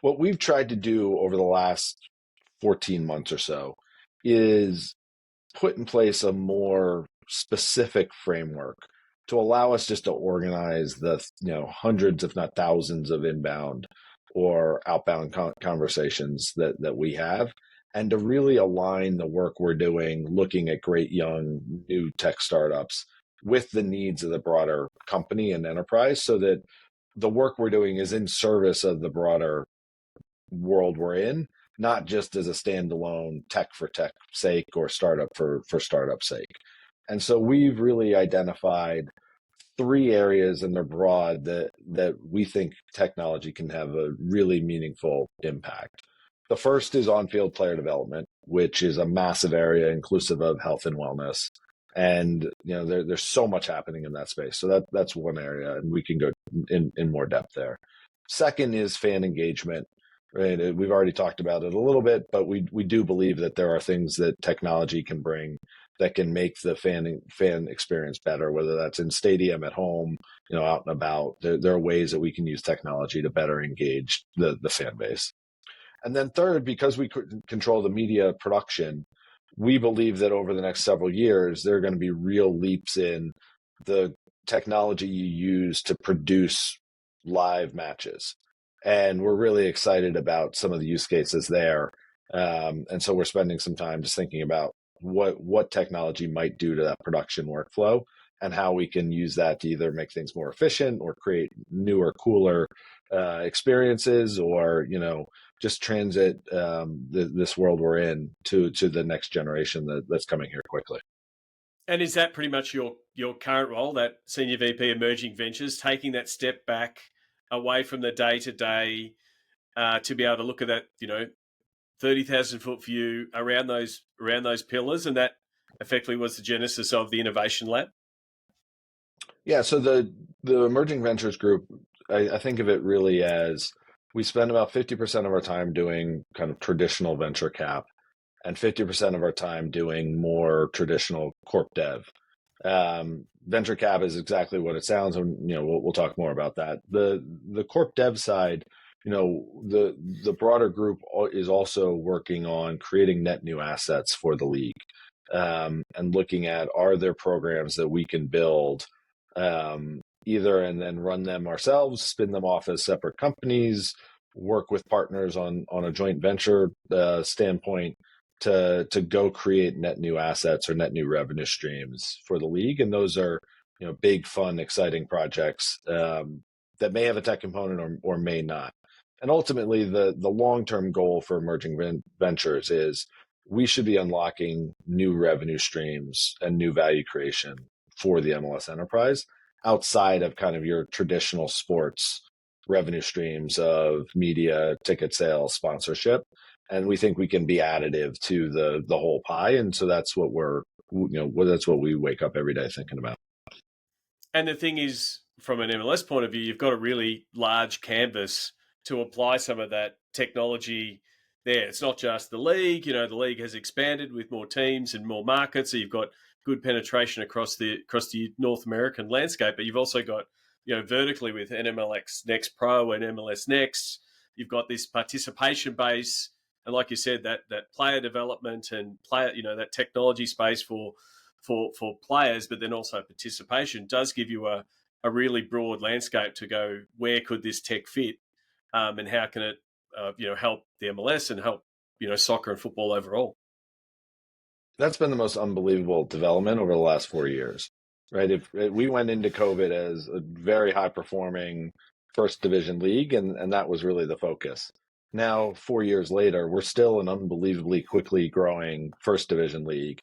what we've tried to do over the last 14 months or so is put in place a more specific framework to allow us just to organize the hundreds, if not thousands, of inbound or outbound conversations that we have, and to really align the work we're doing, looking at great young new tech startups with the needs of the broader company and enterprise, so that the work we're doing is in service of the broader world we're in, not just as a standalone tech for tech sake or startup for startup sake. And so we've really identified three areas, and they're broad, that we think technology can have a really meaningful impact. The first is on-field player development, which is a massive area inclusive of health and wellness. And there's so much happening in that space. So that's one area, and we can go in more depth there. Second is fan engagement. Right. We've already talked about it a little bit, but we do believe that there are things that technology can bring that can make the fan experience better, whether that's in stadium, at home, out and about. There are ways that we can use technology to better engage the fan base. And then third, because we control the media production, we believe that over the next several years, there are going to be real leaps in the technology you use to produce live matches. And we're really excited about some of the use cases there. And so we're spending some time just thinking about what technology might do to that production workflow, and how we can use that to either make things more efficient or create newer, cooler experiences, or just transit this world we're in to the next generation that's coming here quickly. And is that pretty much your current role, that Senior VP Emerging Ventures, taking that step back away from the day-to-day to be able to look at that 30,000-foot view around those pillars, and that effectively was the genesis of the Innovation Lab? Yeah, so the Emerging Ventures group, I think of it really as we spend about 50% of our time doing kind of traditional venture cap, and 50% of our time doing more traditional corp dev. Venture cap is exactly what it sounds, and we'll talk more about that. The corp dev side, the broader group is also working on creating net new assets for the league, and looking at, are there programs that we can build either and then run them ourselves, spin them off as separate companies, work with partners on a joint venture standpoint to go create net new assets or net new revenue streams for the league. And those are big, fun, exciting projects that may have a tech component or may not. And ultimately, the long-term goal for Emerging Ventures is we should be unlocking new revenue streams and new value creation for the MLS enterprise outside of kind of your traditional sports revenue streams of media, ticket sales, sponsorship. And we think we can be additive to the whole pie. And so that's what that's what we wake up every day thinking about. And the thing is, from an MLS point of view, you've got a really large canvas to apply some of that technology there. It's not just the league. The league has expanded with more teams and more markets. So you've got good penetration across the North American landscape, but you've also got, vertically with NMLX Next Pro and MLS Next, you've got this participation base. And like you said, that player development and that technology space for players, but then also participation does give you a really broad landscape to go, where could this tech fit, and how can it help the MLS and help soccer and football overall. That's been the most unbelievable development over the last 4 years, right? If we went into COVID as a very high performing first division league, and that was really the focus. Now, 4 years later, we're still an unbelievably quickly growing first division league.